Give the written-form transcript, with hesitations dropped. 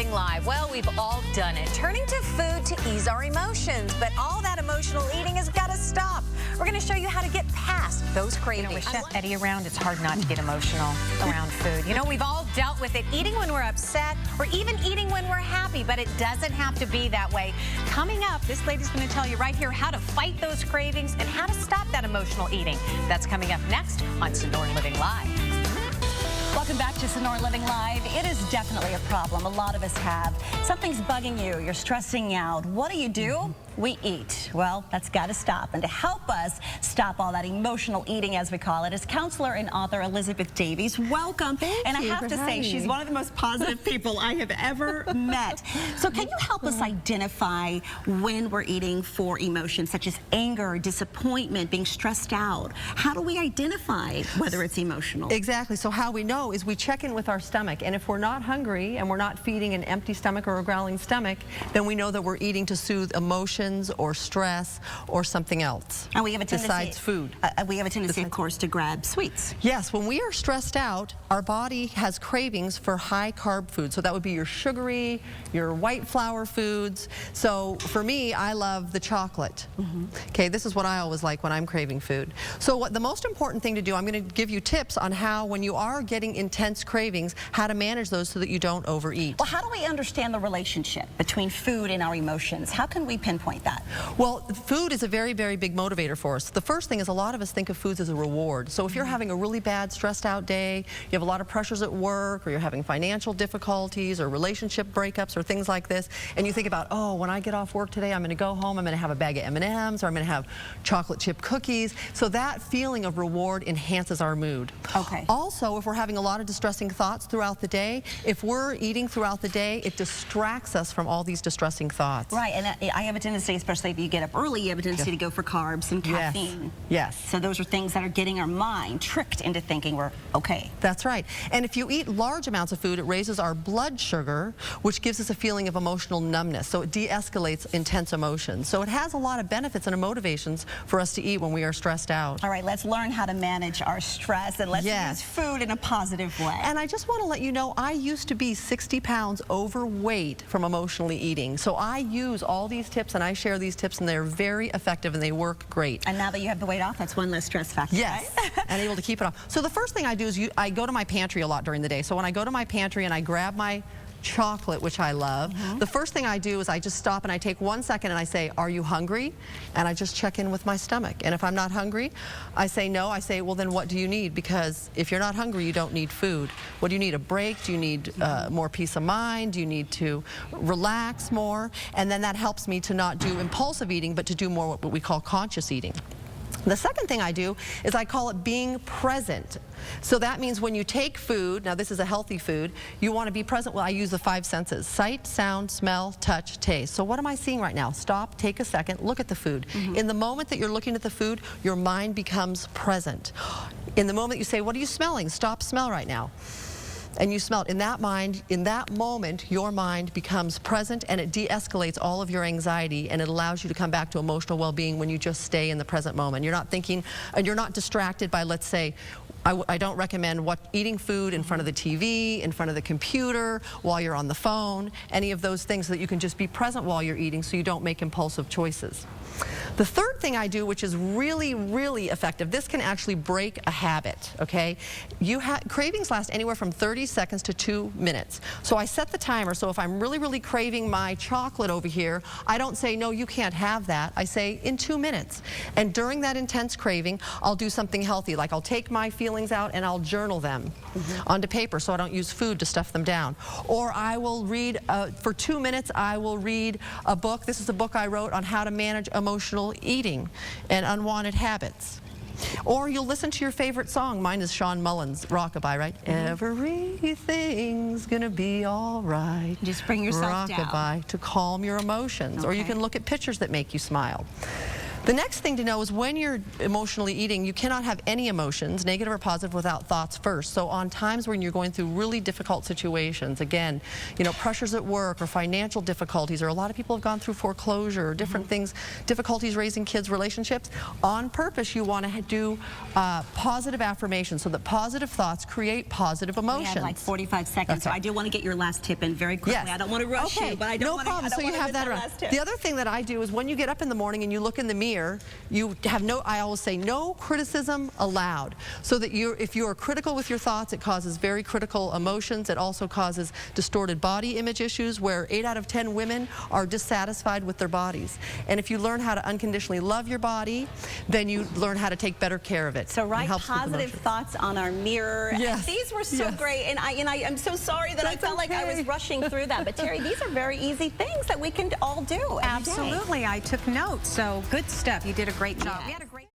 Living Live. Well, we've all done it, turning to food to ease our emotions, but all that emotional eating has got to stop. We're going to show you how to get past those cravings. With Chef Eddie around, it's hard not to get emotional around food. You know, we've all dealt with it, eating when we're upset or even eating when we're happy, but it doesn't have to be that way. Coming up, this lady's going to tell you right here how to fight those cravings and how to stop that emotional eating. That's coming up next on Sonoran Living Live. Welcome back to Sonoran Living Live. It is definitely a problem. A lot of us have. Something's bugging you. You're stressing out. What do? We eat. Well, that's got to stop. And to help us stop all that emotional eating, as we call it, is counselor and author Elisabeth Davies. Welcome. And I have to say, she's one of the most positive people I have ever met. So can you help us identify when we're eating for emotions such as anger, disappointment, being stressed out? How do we identify whether it's emotional? Exactly. So how we know is we check in with our stomach, and if we're not hungry and we're not feeding an empty stomach or a growling stomach, then we know that we're eating to soothe emotions or stress or something else. And we have a tendency, besides food. We have a tendency, of course, to grab sweets. Yes, when we are stressed out, our body has cravings for high carb food. So that would be your sugary, your white flour foods. So for me, I love the chocolate. Okay, this is what I always like when I'm craving food. So what the most important thing to do, I'm going to give you tips on how, when you are getting intense cravings, how to manage those so that you don't overeat. Well, how do we understand the relationship between food and our emotions? How can we pinpoint that? Well, food is a very, very big motivator for us. The first thing is a lot of us think of foods as a reward. So if you're having a really bad, stressed out day, you have a lot of pressures at work, or you're having financial difficulties or relationship breakups or things like this, and you think about, oh, when I get off work today, I'm going to go home, I'm going to have a bag of M&Ms, or I'm going to have chocolate chip cookies. So that feeling of reward enhances our mood. Okay. Also, if we're having a lot of distressing thoughts throughout the day, if we're eating throughout the day, it distracts us from all these distressing thoughts. Right, and I have a tendency, especially if you get up early, you have a tendency to go for carbs and caffeine. Yes. So those are things that are getting our mind tricked into thinking we're okay. That's right. And if you eat large amounts of food, it raises our blood sugar, which gives us a feeling of emotional numbness. So it de-escalates intense emotions. So it has a lot of benefits and motivations for us to eat when we are stressed out. All right, let's learn how to manage our stress, and let's use food in a positive way. And I just want to let you know, I used to be 60 pounds overweight from emotionally eating. So I use all these tips, and I share these tips, and they're very effective and they work great. And now that you have the weight off, that's one less stress factor. Yes, right? And able to keep it off. So the first thing I do is I go to my pantry a lot during the day. So when I go to my pantry and I grab my chocolate, which I love, the first thing I do is I just stop and I take 1 second and I say, are you hungry? And I just check in with my stomach. And if I'm not hungry, I say no. I say, well, then what do you need? Because if you're not hungry, you don't need food. What do you need? A break? Do you need more peace of mind? Do you need to relax more? And then that helps me to not do impulsive eating, but to do more what we call conscious eating. The second thing I do is I call it being present. So that means when you take food, now this is a healthy food, you want to be present. Well, I use the 5 senses: sight, sound, smell, touch, taste. So what am I seeing right now? Stop, take a second, look at the food. In the moment that you're looking at the food, your mind becomes present. In the moment you say, what are you smelling? Stop, smell right now. And you smell it. In that moment, your mind becomes present, and it de-escalates all of your anxiety, and it allows you to come back to emotional well-being when you just stay in the present moment. You're not thinking, and you're not distracted by, let's say, I don't recommend eating food in front of the TV, in front of the computer, while you're on the phone, any of those things, so that you can just be present while you're eating so you don't make impulsive choices. The third thing I do, which is really, really effective, this can actually break a habit, okay? Cravings last anywhere from 30 seconds to 2 minutes. So I set the timer, so if I'm really, really craving my chocolate over here, I don't say, no, you can't have that. I say, in 2 minutes. And during that intense craving, I'll do something healthy, like I'll take my feelings out and I'll journal them onto paper so I don't use food to stuff them down. Or I will read, for 2 minutes, I will read a book. This is a book I wrote on how to manage emotional eating and unwanted habits. Or you'll listen to your favorite song. Mine is Sean Mullen's Rockabye, right? Everything's gonna be all right. Just bring yourself down. Rockabye to calm your emotions. Or you can look at pictures that make you smile. The next thing to know is when you're emotionally eating, you cannot have any emotions, negative or positive, without thoughts first. So on times when you're going through really difficult situations, again, you know, pressures at work or financial difficulties, or a lot of people have gone through foreclosure or different things, difficulties raising kids, relationships, on purpose you want to do positive affirmations so that positive thoughts create positive emotions. We have like 45 seconds, so I do want to get your last tip in very quickly. Yes. I don't want to rush you, but I don't no want to. problem. So you have that around. The other thing that I do is when you get up in the morning and you look in the mirror, you have I always say no criticism allowed. So that if you are critical with your thoughts, it causes very critical emotions. It also causes distorted body image issues where 8 out of 10 women are dissatisfied with their bodies. And if you learn how to unconditionally love your body, then you learn how to take better care of it. So write positive thoughts on our mirror. Yes. And these were so great, and I'm so sorry that I felt like I was rushing through that. But Terry, these are very easy things that we can all do. Absolutely, I took notes. So good stuff. You did a great job. We had a great